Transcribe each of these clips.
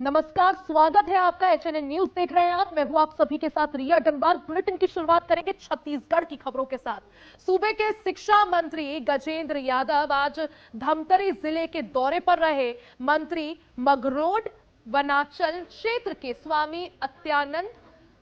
नमस्कार, स्वागत है आपका। एचएनएन न्यूज देख रहे हैं आप। मैं हूं आप सभी के साथ रिया डनबाल। बुलेटिन की शुरुआत करेंगे छत्तीसगढ़ की खबरों के साथ। सूबे के शिक्षा मंत्री गजेंद्र यादव आज धमतरी जिले के दौरे पर रहे। मंत्री मगरोड वनाचल क्षेत्र के स्वामी अत्यानंद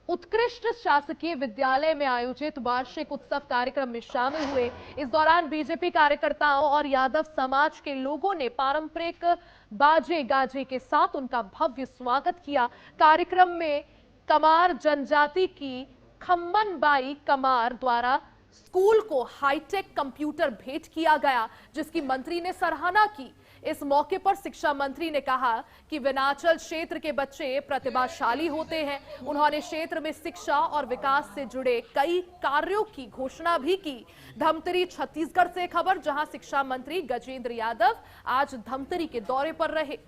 उत्कृष्ट शासकीय विद्यालय में आयोजित वार्षिक उत्सव कार्यक्रम में शामिल हुए। इस दौरान बीजेपी कार्यकर्ताओं और यादव समाज के लोगों ने पारंपरिक बाजे गाजे के साथ उनका भव्य स्वागत किया। कार्यक्रम में कमार जनजाति की खम्मनबाई कमार द्वारा स्कूल को हाईटेक कंप्यूटर भेंट किया गया, जिसकी मंत्री ने सराहना की। इस मौके पर शिक्षा मंत्री ने कहा कि विनाचल क्षेत्र के बच्चे प्रतिभाशाली होते हैं। उन्होंने क्षेत्र में शिक्षा और विकास से जुड़े कई कार्यों की घोषणा भी की। धमतरी छत्तीसगढ़ से खबर, जहां शिक्षा मंत्री गजेंद्र यादव आज धमतरी के दौरे पर रहे।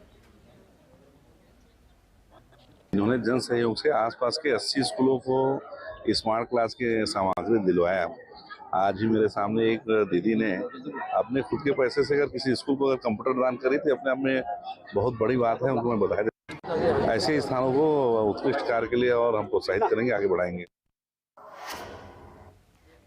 इन्होंने जन सहयोग से आसपास के 80 स्कूलों को स्मार्ट क्लास के सामग्री दिलवाया। आज ही मेरे सामने एक दीदी ने अपने खुद के पैसे से अगर किसी स्कूल को अगर कंप्यूटर दान करी तो अपने आप में बहुत बड़ी बात है। उनको मैं बधाई देता हूं। ऐसे स्थानों को उत्कृष्ट कार्य के लिए और हम प्रोत्साहित करेंगे, आगे बढ़ाएंगे।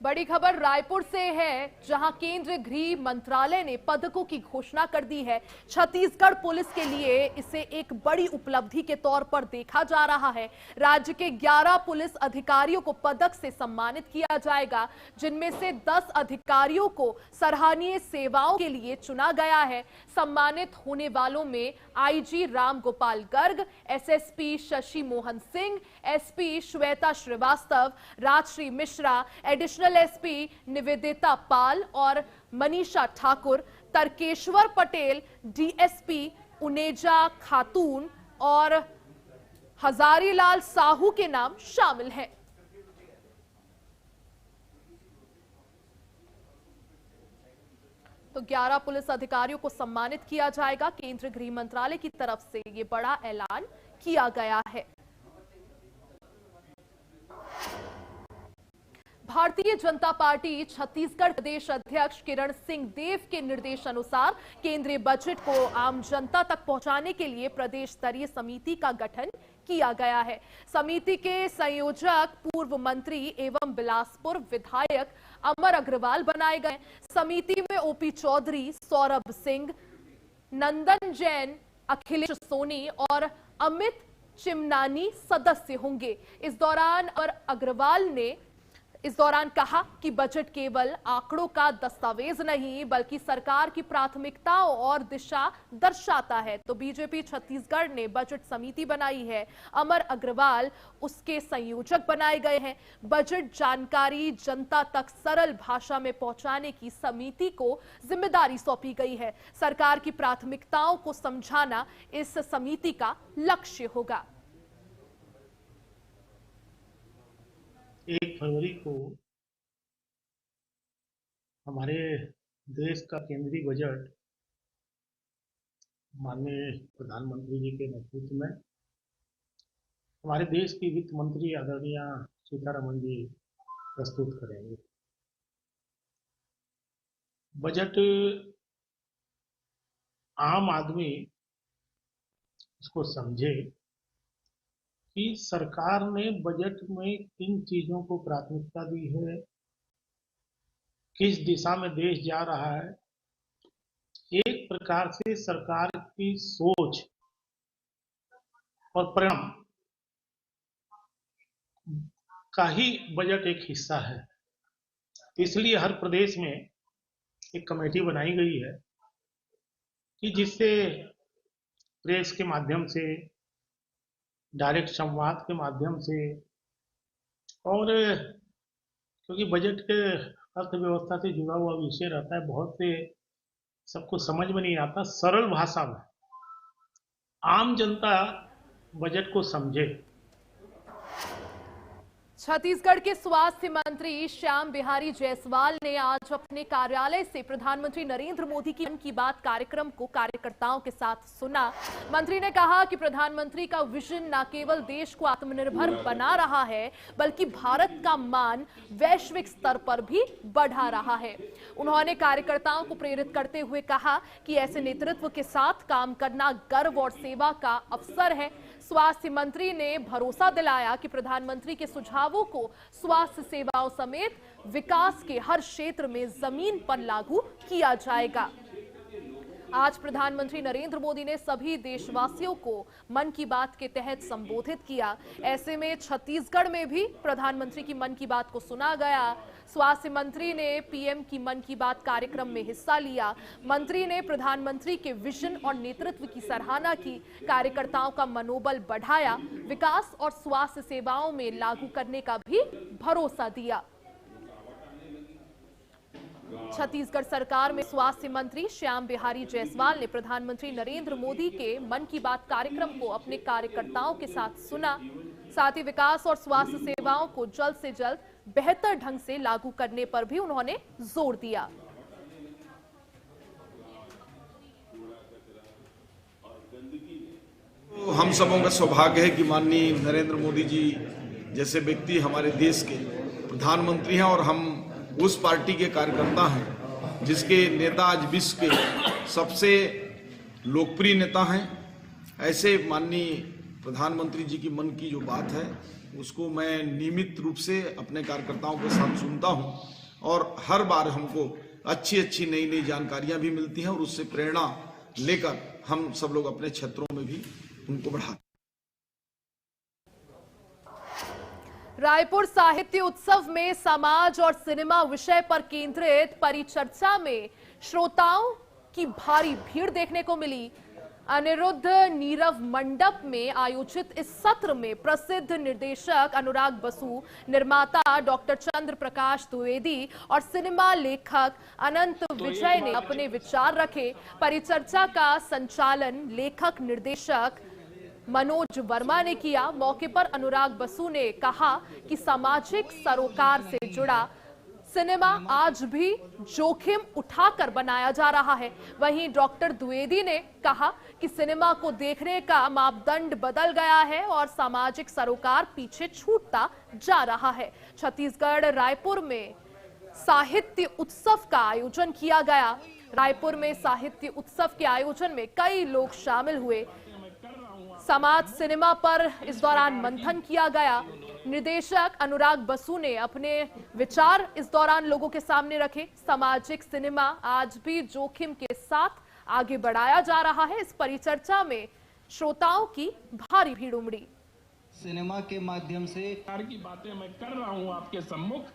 बड़ी खबर रायपुर से है, जहां केंद्रीय गृह मंत्रालय ने पदकों की घोषणा कर दी है। छत्तीसगढ़ पुलिस के लिए इसे एक बड़ी उपलब्धि के तौर पर देखा जा रहा है। राज्य के 11 पुलिस अधिकारियों को पदक से सम्मानित किया जाएगा, जिनमें से 10 अधिकारियों को सराहनीय सेवाओं के लिए चुना गया है। सम्मानित होने वालों में IG Ram Gopal Garg, SSP Shashi Mohan Singh, SP Shweta Srivastava, Rajshree Mishra, additional SP Nivedita Pal और मनीषा ठाकुर, तर्केश्वर पटेल, डीएसपी उनेजा खातून और हजारीलाल साहू के नाम शामिल हैं। तो 11 पुलिस अधिकारियों को सम्मानित किया जाएगा। केंद्रीय गृह मंत्रालय की तरफ से यह बड़ा ऐलान किया गया है। भारतीय जनता पार्टी छत्तीसगढ़ प्रदेश अध्यक्ष किरण सिंह देव के निर्देशानुसार केंद्रीय बजट को आम जनता तक पहुंचाने के लिए प्रदेश स्तरीय समिति का गठन किया गया है। समिति के संयोजक पूर्व मंत्री एवं बिलासपुर विधायक अमर अग्रवाल बनाए गए। समिति में ओपी चौधरी, सौरभ सिंह, नंदन जैन, अखिलेश सोनी और अमित चिमनानी सदस्य होंगे। इस दौरान कहा कि बजट केवल आंकड़ों का दस्तावेज नहीं, बल्कि सरकार की प्राथमिकताओं और दिशा दर्शाता है। तो बीजेपी छत्तीसगढ़ ने बजट समिति बनाई है। अमर अग्रवाल उसके संयोजक बनाए गए हैं। बजट जानकारी जनता तक सरल भाषा में पहुंचाने की समिति को जिम्मेदारी सौंपी गई है। सरकार की प्राथमिकताओं को समझाना इस समिति का लक्ष्य होगा। 1 फरवरी को हमारे देश का केंद्रीय बजट माननीय प्रधानमंत्री जी के नेतृत्व में हमारे देश की वित्त मंत्री आदरणीय सीतारमण जी प्रस्तुत करेंगे। बजट आम आदमी इसको समझे कि सरकार ने बजट में किन चीजों को प्राथमिकता दी है, किस दिशा में देश जा रहा है। एक प्रकार से सरकार की सोच और परिणाम का ही बजट एक हिस्सा है। इसलिए हर प्रदेश में एक कमेटी बनाई गई है कि जिससे प्रेस के माध्यम से, डायरेक्ट संवाद के माध्यम से, और क्योंकि बजट के अर्थव्यवस्था से जुड़ा हुआ विषय रहता है, बहुत से सबको समझ में नहीं आता, सरल भाषा में आम जनता बजट को समझे। छत्तीसगढ़ के स्वास्थ्य मंत्री श्याम बिहारी जायसवाल ने आज अपने कार्यालय से प्रधानमंत्री नरेंद्र मोदी की मन की बात कार्यक्रम को कार्यकर्ताओं के साथ सुना। मंत्री ने कहा कि प्रधानमंत्री का विजन न केवल देश को आत्मनिर्भर बना रहा है, बल्कि भारत का मान वैश्विक स्तर पर भी बढ़ा रहा है। उन्होंने कार्यकर्ताओं को प्रेरित करते हुए कहा कि ऐसे नेतृत्व के साथ काम करना गर्व और सेवा का अवसर है। स्वास्थ्य मंत्री ने भरोसा दिलाया कि प्रधानमंत्री के सुझावों को स्वास्थ्य सेवाओं समेत विकास के हर क्षेत्र में जमीन पर लागू किया जाएगा। आज प्रधानमंत्री नरेंद्र मोदी ने सभी देशवासियों को मन की बात के तहत संबोधित किया। ऐसे में छत्तीसगढ़ में भी प्रधानमंत्री की मन की बात को सुना गया। स्वास्थ्य मंत्री ने पीएम की मन की बात कार्यक्रम में हिस्सा लिया। मंत्री ने प्रधानमंत्री के विजन और नेतृत्व की सराहना की, कार्यकर्ताओं का मनोबल बढ़ाया, विकास और स्वास्थ्य सेवाओं में लागू करने का भी भरोसा दिया। छत्तीसगढ़ सरकार में स्वास्थ्य मंत्री श्याम बिहारी जायसवाल ने प्रधानमंत्री नरेंद्र मोदी के मन की बात कार्यक्रम को अपने कार्यकर्ताओं के साथ सुना। साथ ही विकास और स्वास्थ्य सेवाओं को जल्द से जल्द बेहतर ढंग से लागू करने पर भी उन्होंने जोर दिया। तो हम सबों का सौभाग्य है कि माननीय नरेंद्र मोदी जी जैसे व्यक्ति हमारे देश के प्रधानमंत्री हैं और हम उस पार्टी के कार्यकर्ता हैं जिसके नेता आज विश्व के सबसे लोकप्रिय नेता हैं। ऐसे माननीय प्रधानमंत्री जी की मन की जो बात है उसको मैं नियमित रूप से अपने कार्यकर्ताओं के साथ सुनता हूं और हर बार हमको अच्छी नई जानकारियां भी मिलती हैं और उससे प्रेरणा लेकर हम सब लोग अपने क्षेत्रों में भी उनको बढ़ाते हैं। रायपुर साहित्य उत्सव में समाज और सिनेमा विषय पर केंद्रित परिचर्चा में श्रोताओं की भारी भीड़ देखने को मिली। अनिरुद्ध नीरव मंडप में आयोजित इस सत्र में प्रसिद्ध निर्देशक अनुराग बसु, निर्माता डॉक्टर चंद्र प्रकाश द्विवेदी और सिनेमा लेखक अनंत विजय ने अपने विचार रखे। परिचर्चा का संचालन लेखक निर्देशक मनोज वर्मा ने किया। मौके पर अनुराग बसु ने कहा कि सामाजिक सरोकार से जुड़ा सिनेमा आज भी जोखिम उठाकर बनाया जा रहा है। वहीं डॉक्टर द्विवेदी ने कहा कि सिनेमा को देखने का मापदंड बदल गया है और सामाजिक सरोकार पीछे छूटता जा रहा है। छत्तीसगढ़ रायपुर में साहित्य उत्सव का आयोजन किया गया। रायपुर में साहित्य उत्सव के आयोजन में कई लोग शामिल हुए। समाज सिनेमा पर इस दौरान मंथन किया गया। निर्देशक अनुराग बसु ने अपने विचार इस दौरान लोगों के सामने रखे। सामाजिक सिनेमा आज भी जोखिम के साथ आगे बढ़ाया जा रहा है। इस परिचर्चा में श्रोताओं की भारी भीड़ उमड़ी। सिनेमा के माध्यम से की बातें मैं कर रहा हूं आपके सम्मुख।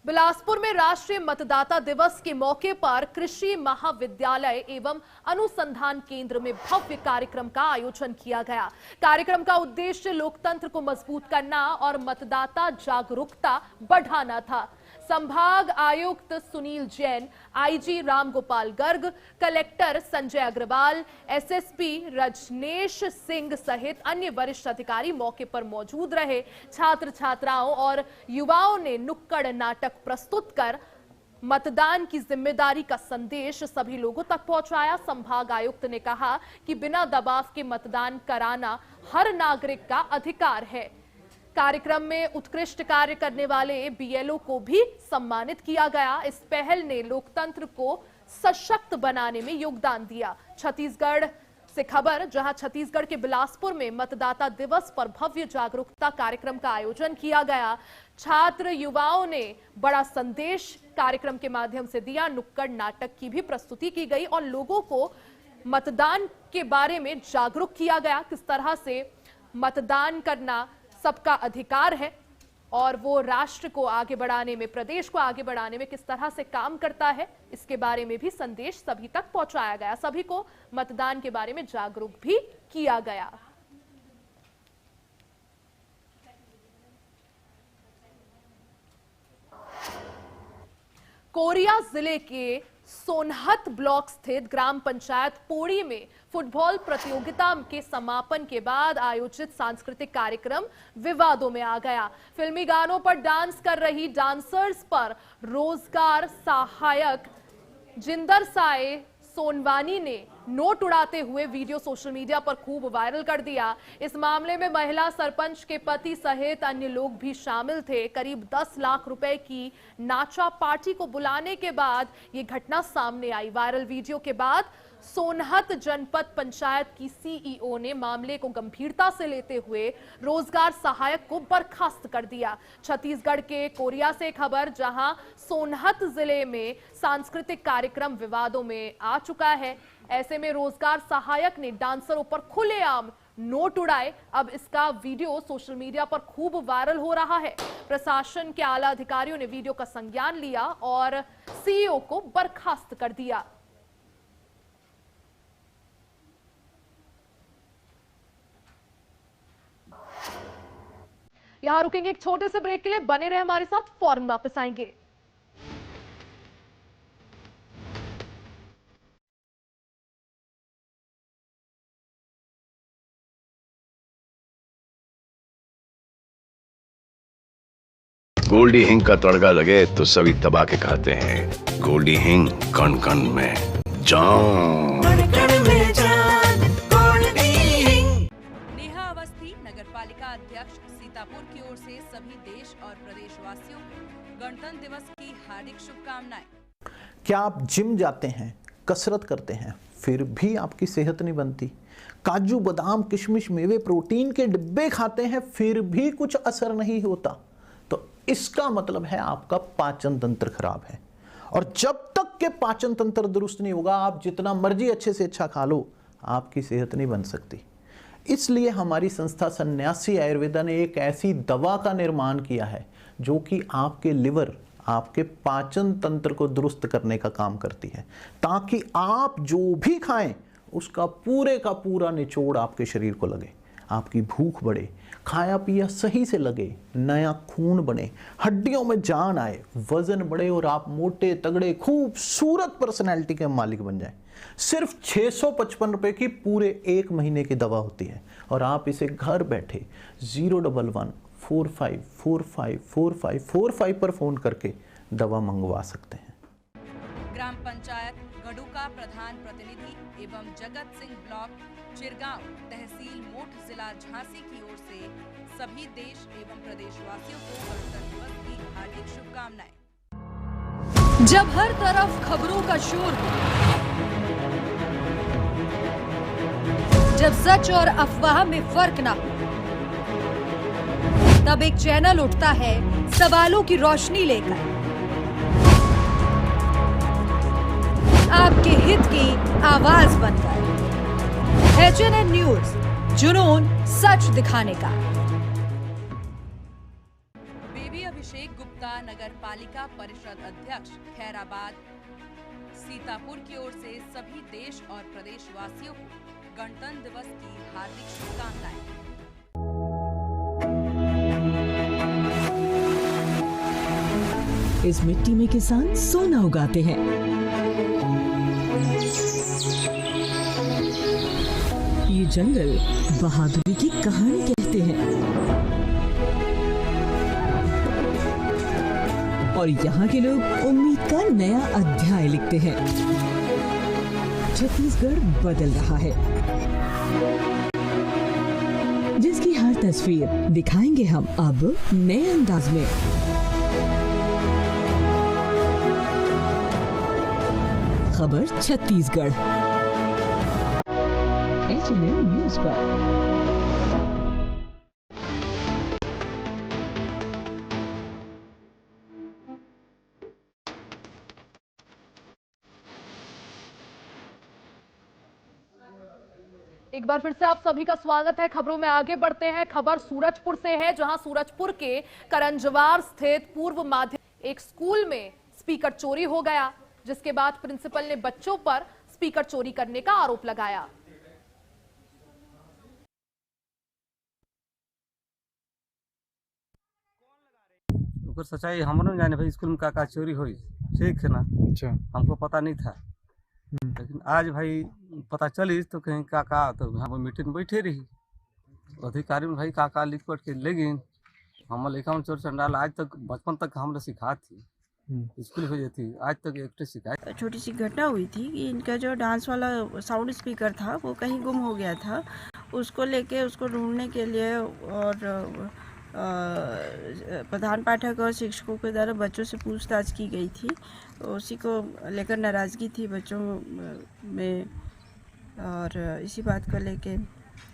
बिलासपुर में राष्ट्रीय मतदाता दिवस के मौके पर कृषि महाविद्यालय एवं अनुसंधान केंद्र में भव्य कार्यक्रम का आयोजन किया गया। कार्यक्रम का उद्देश्य लोकतंत्र को मजबूत करना और मतदाता जागरूकता बढ़ाना था। संभाग आयुक्त Sunil Jain, IG Ramgopal Garg, collector Sanjay Agrawal, SSP Rajnesh Singh सहित अन्य वरिष्ठ अधिकारी मौके पर मौजूद रहे। छात्र छात्राओं और युवाओं ने नुक्कड़ नाटक प्रस्तुत कर मतदान की जिम्मेदारी का संदेश सभी लोगों तक पहुंचाया। संभाग आयुक्त ने कहा कि बिना दबाव के मतदान कराना हर नागरिक का अधिकार है। कार्यक्रम में उत्कृष्ट कार्य करने वाले बीएलओ को भी सम्मानित किया गया। इस पहल ने लोकतंत्र को सशक्त बनाने में योगदान दिया। छत्तीसगढ़ से खबर, जहां छत्तीसगढ़ के बिलासपुर में मतदाता दिवस पर भव्य जागरूकता कार्यक्रम का आयोजन किया गया। छात्र युवाओं ने बड़ा संदेश कार्यक्रम के माध्यम से दिया। नुक्कड़ नाटक की भी प्रस्तुति की गई और लोगों को मतदान के बारे में जागरूक किया गया। किस तरह से मतदान करना सबका अधिकार है और वो राष्ट्र को आगे बढ़ाने में, प्रदेश को आगे बढ़ाने में किस तरह से काम करता है, इसके बारे में भी संदेश सभी तक पहुंचाया गया। सभी को मतदान के बारे में जागरूक भी किया गया। कोरिया जिले के सोनहत ब्लॉक स्थित ग्राम पंचायत पोड़ी में फुटबॉल प्रतियोगिता के समापन के बाद आयोजित सांस्कृतिक कार्यक्रम विवादों में आ गया। फिल्मी गानों पर डांस कर रही डांसर्स पर रोजगार सहायक जिंदर साए सोनवानी ने नोट उड़ाते हुए वीडियो सोशल मीडिया पर खूब वायरल कर दिया। इस मामले में महिला सरपंच के पति सहित अन्य लोग भी शामिल थे। करीब 10 लाख रुपए की नाचा पार्टी को बुलाने के बाद यह घटना सामने आई। वायरल वीडियो के बाद सोनहत जनपद पंचायत की सीईओ ने मामले को गंभीरता से लेते हुए रोजगार सहायक को बर्खास्त कर दिया। छत्तीसगढ़ के कोरिया से खबर, जहां सोनहत जिले में सांस्कृतिक कार्यक्रम विवादों में आ चुका है। ऐसे में रोजगार सहायक ने डांसरों पर खुलेआम नोट उड़ाए। अब इसका वीडियो सोशल मीडिया पर खूब वायरल हो रहा है। प्रशासन के आला अधिकारियों ने वीडियो का संज्ञान लिया और सीईओ को बर्खास्त कर दिया। यहां रुकेंगे एक छोटे से ब्रेक के लिए, बने रहे हमारे साथ, फौरन वापस आएंगे। गोल्डी हिंग का तड़का लगे तो सभी दबा के खाते हैं। गोल्डी हिंग, कण कण में जान। नेहा अवस्थी, नगरपालिका अध्यक्ष, सीतापुर की ओर से सभी देश और प्रदेशवासियों को गणतंत्र दिवस की हार्दिक शुभकामनाएं। क्या आप जिम जाते हैं, कसरत करते हैं, फिर भी आपकी सेहत नहीं बनती? काजू बादाम किशमिश मेवे प्रोटीन के डिब्बे खाते हैं, फिर भी कुछ असर नहीं होता? तो इसका मतलब है आपका पाचन तंत्र खराब है। और जब तक के पाचन तंत्र दुरुस्त नहीं होगा, आप जितना मर्जी अच्छे से अच्छा खा लो, आपकी सेहत नहीं बन सकती। इसलिए हमारी संस्था सन्यासी आयुर्वेदा ने एक ऐसी दवा का निर्माण किया है जो कि आपके लिवर, आपके पाचन तंत्र को दुरुस्त करने का काम करती है, ताकि आप जो भी खाएं उसका पूरे का पूरा निचोड़ आपके शरीर को लगे, आपकी भूख बढ़े, खाया पिया सही से लगे, नया खून बने, हड्डियों में जान आए, वजन बढ़े और आप मोटे तगड़े खूबसूरत पर्सनैलिटी के मालिक बन जाएं। सिर्फ 655 रुपए की पूरे 1 महीने की दवा होती है और आप इसे घर बैठे 011-45454545 पर फोन करके दवा मंगवा सकते हैं। ग्राम पंचायत गढ़ू का प्रधान प्रतिनिधि एवं जगत सिंह ब्लॉक चिरगांव तहसील मोठ जिला झांसी की ओर से सभी देश एवं प्रदेशवासियों को गणतंत्र दिवस की हार्दिक शुभकामनाएं। जब हर तरफ खबरों का शोर हो, जब सच और अफवाह में फर्क ना हो, तब एक चैनल उठता है सवालों की रोशनी लेकर, आपके हित की आवाज बनकर। HNN न्यूज, जुनून सच दिखाने का। बेबी अभिषेक गुप्ता, नगर पालिका परिषद अध्यक्ष, खैराबाद, सीतापुर की ओर से सभी देश और प्रदेशवासियों को गणतंत्र दिवस की हार्दिक शुभकामनाएं। इस मिट्टी में किसान सोना उगाते हैं। ये जंगल बहादुरी की कहानी कहते हैं और यहाँ के लोग उम्मीद का नया अध्याय लिखते हैं। छत्तीसगढ़ बदल रहा है, जिसकी हर तस्वीर दिखाएंगे हम अब नए अंदाज में। खबर छत्तीसगढ़, HNN न्यूज पर। एक बार फिर से आप सभी का स्वागत है। खबरों में आगे बढ़ते हैं। खबर सूरजपुर से है, जहां सूरजपुर के करंजवार स्थित पूर्व माध्यमिक एक स्कूल में स्पीकर चोरी हो गया, जिसके बाद प्रिंसिपल ने बच्चों पर स्पीकर चोरी करने का आरोप लगाया। तो सच्चाई हमरो जाने भाई स्कूल में का चोरी हुई, ठीक है ना। अच्छा, हमको पता नहीं था, लेकिन आज भाई पता चली तो कहीं का तो यहाँ पर मीटिंग में बैठे रही, अधिकारी में भाई का लिख पढ़ के ले गई। हम लिखा चोर चंडाल आज तक बचपन तक हमने सिखा थी, स्कूल भेजी थी, आज तक एक शिकायत। छोटी सी घटना हुई थी कि इनका जो डांस वाला साउंड स्पीकर था वो कहीं गुम हो गया था। उसको लेके उसको ढूंढने के लिए और प्रधान पाठक और शिक्षकों के द्वारा बच्चों से पूछताछ की गई थी। उसी को लेकर नाराज़गी थी बच्चों में, और इसी बात को लेके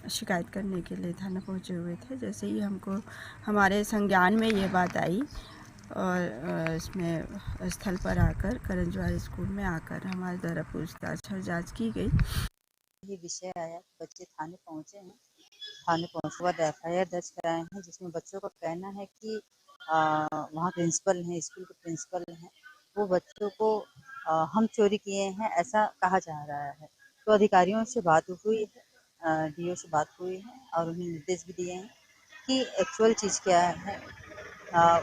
शिकायत करने के लिए थाना पहुंचे हुए थे। जैसे ही हमको हमारे संज्ञान में ये बात आई और इसमें स्थल पर आकर करंजवार स्कूल में आकर हमारे द्वारा पूछताछ और जांच की गई। ये विषय आया, बच्चे थाने पहुंचे हैं, थाने पहुंचने के बाद FIR दर्ज कराए हैं, जिसमें बच्चों का कहना है कि वहाँ प्रिंसिपल हैं, स्कूल के प्रिंसिपल हैं, वो बच्चों को हम चोरी किए हैं ऐसा कहा जा रहा है। तो अधिकारियों से बात हुई है, DO से बात हुई है और उन्हें निर्देश भी दिए हैं कि एक्चुअल चीज़ क्या है,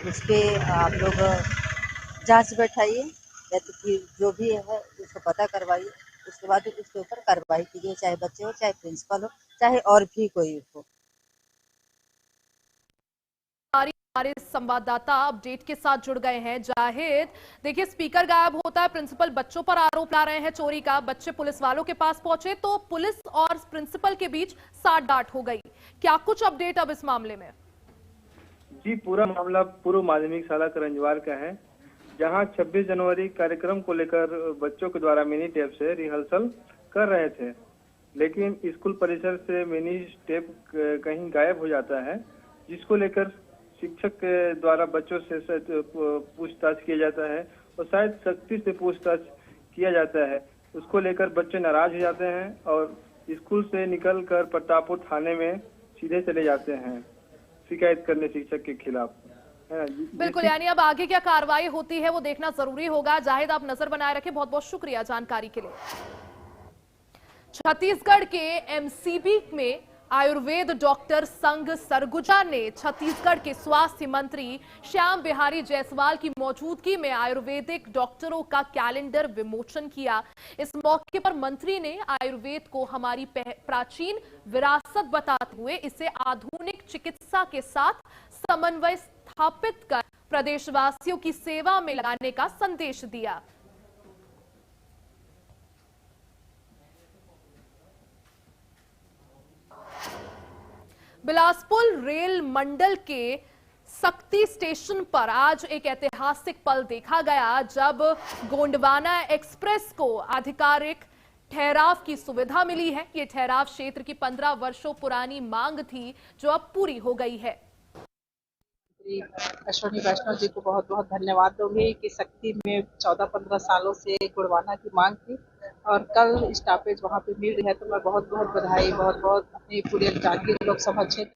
उस पर आप लोग जांच बैठाइए या तो फिर जो भी है उसको पता करवाइए, उसके बाद उसके ऊपर कार्रवाई कीजिए, चाहे बच्चे हो, चाहे प्रिंसिपल हो, चाहे और भी कोई हो। हमारे संवाददाता अपडेट के साथ जुड़ गए हैं। जाहिद, देखिए स्पीकर गायब होता है, प्रिंसिपल बच्चों पर आरोप ला रहे हैं चोरी का, बच्चे पुलिस वालों के पास पहुंचे तो पुलिस और प्रिंसिपल के बीच साठ डांट हो गई। क्या कुछ अपडेट अब इस मामले में? जी, पूरा मामला पूर्व माध्यमिक शाला करंजवार का है, जहां 26 जनवरी कार्यक्रम को लेकर बच्चों के द्वारा मिनी टेप से रिहर्सल कर रहे थे, लेकिन स्कूल परिसर से मिनी टेप कहीं गायब हो जाता है, जिसको लेकर शिक्षक के द्वारा बच्चों से पूछताछ किया जाता है और शायद सख्ती से पूछताछ किया जाता है। उसको लेकर बच्चे नाराज हो जाते हैं और स्कूल से निकलकर प्रतापपुर थाने में सीधे चले जाते हैं शिकायत करने शिक्षक के खिलाफ। बिल्कुल, यानी अब आगे क्या कार्रवाई होती है वो देखना जरूरी होगा। जाहिद, आप नजर बनाए रखें, बहुत बहुत शुक्रिया जानकारी के लिए। छत्तीसगढ़ के MCB में आयुर्वेद डॉक्टर संघ सरगुजा ने छत्तीसगढ़ के स्वास्थ्य मंत्री श्याम बिहारी जायसवाल की मौजूदगी में आयुर्वेदिक डॉक्टरों का कैलेंडर विमोचन किया। इस मौके पर मंत्री ने आयुर्वेद को हमारी प्राचीन विरासत बताते हुए इसे आधुनिक चिकित्सा के साथ समन्वय स्थापित कर प्रदेशवासियों की सेवा में लगाने का संदेश दिया। बिलासपुर रेल मंडल के सक्ती स्टेशन पर आज एक ऐतिहासिक पल देखा गया, जब गोंडवाना एक्सप्रेस को आधिकारिक ठहराव की सुविधा मिली है। ये ठहराव क्षेत्र की 15 वर्षों पुरानी मांग थी, जो अब पूरी हो गई है। अश्विनी वैष्णव जी को बहुत बहुत धन्यवाद दूंगी कि सक्ती में 14-15 सालों से गुड़वाना की मांग थी और कल स्टॉपेज वहां पे मिल रही है, तो मैं बहुत बहुत बधाई, बहुत बहुत अपनी पूरे जांजगीर लोकसभा क्षेत्र।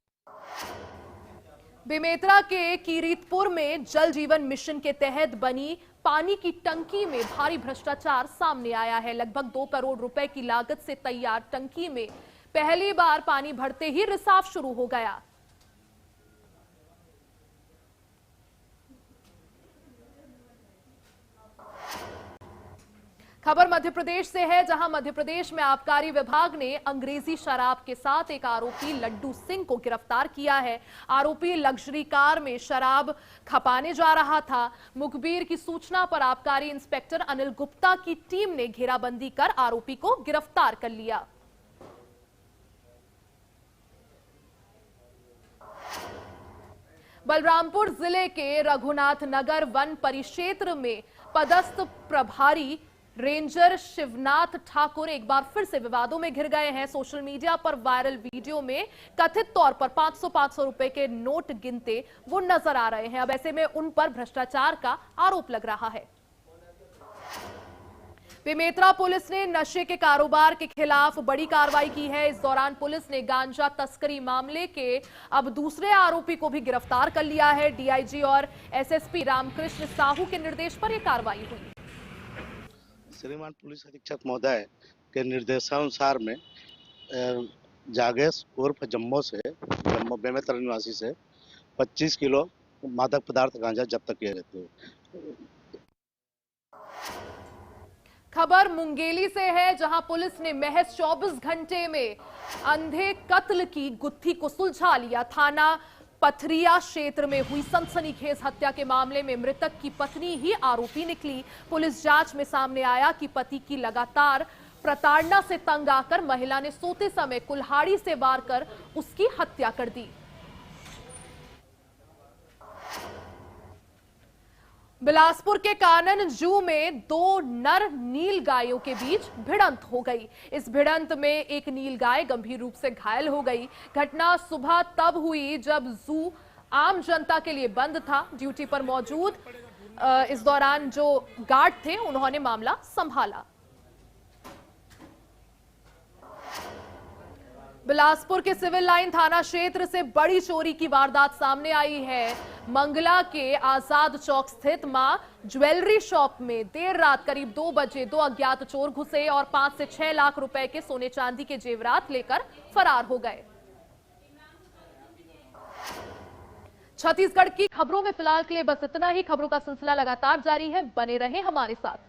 बेमेतरा के कीरीतपुर में जल जीवन मिशन के तहत बनी पानी की टंकी में भारी भ्रष्टाचार सामने आया है। लगभग 2 करोड़ रुपए की लागत से तैयार टंकी में पहली बार पानी भरते ही रिसाव शुरू हो गया। खबर मध्य प्रदेश से है, जहां मध्य प्रदेश में आबकारी विभाग ने अंग्रेजी शराब के साथ एक आरोपी लड्डू सिंह को गिरफ्तार किया है। आरोपी लग्जरी कार में शराब खपाने जा रहा था। मुखबिर की सूचना पर आबकारी इंस्पेक्टर अनिल गुप्ता की टीम ने घेराबंदी कर आरोपी को गिरफ्तार कर लिया। बलरामपुर जिले के रघुनाथ नगर वन परिक्षेत्र में पदस्थ प्रभारी रेंजर शिवनाथ ठाकुर एक बार फिर से विवादों में घिर गए हैं। सोशल मीडिया पर वायरल वीडियो में कथित तौर पर 500 रुपए के नोट गिनते वो नजर आ रहे हैं। अब ऐसे में उन पर भ्रष्टाचार का आरोप लग रहा है। बेमेतरा पुलिस ने नशे के कारोबार के खिलाफ बड़ी कार्रवाई की है। इस दौरान पुलिस ने गांजा तस्करी मामले के अब दूसरे आरोपी को भी गिरफ्तार कर लिया है। DIG और SSP रामकृष्ण साहू के निर्देश पर यह कार्रवाई हुई। श्रीमान पुलिस अधीक्षक महोदय के निर्देशानुसार में जागेश उर्फ जम्बो बेमेतरा निवासी से 25 किलो मादक पदार्थ गांजा जब्त किए रहते हैं। खबर मुंगेली से है, जहां पुलिस ने महज 24 घंटे में अंधे कत्ल की गुत्थी को सुलझा लिया। थाना पथरिया क्षेत्र में हुई सनसनीखेज हत्या के मामले में मृतक की पत्नी ही आरोपी निकली। पुलिस जांच में सामने आया कि पति की लगातार प्रताड़ना से तंग आकर महिला ने सोते समय कुल्हाड़ी से वार कर उसकी हत्या कर दी। बिलासपुर के कानन जू में 2 नर नील गायों के बीच भिड़ंत हो गई। इस भिड़ंत में एक नील गाय गंभीर रूप से घायल हो गई। घटना सुबह तब हुई जब जू आम जनता के लिए बंद था। ड्यूटी पर मौजूद इस दौरान जो गार्ड थे उन्होंने मामला संभाला। बिलासपुर के सिविल लाइन थाना क्षेत्र से बड़ी चोरी की वारदात सामने आई है। मंगला के आजाद चौक स्थित मां ज्वेलरी शॉप में देर रात करीब 2 बजे 2 अज्ञात चोर घुसे और 5 से 6 लाख रुपए के सोने चांदी के जेवरात लेकर फरार हो गए। छत्तीसगढ़ की खबरों में फिलहाल के लिए बस इतना ही। खबरों का सिलसिला लगातार जारी है, बने रहें हमारे साथ।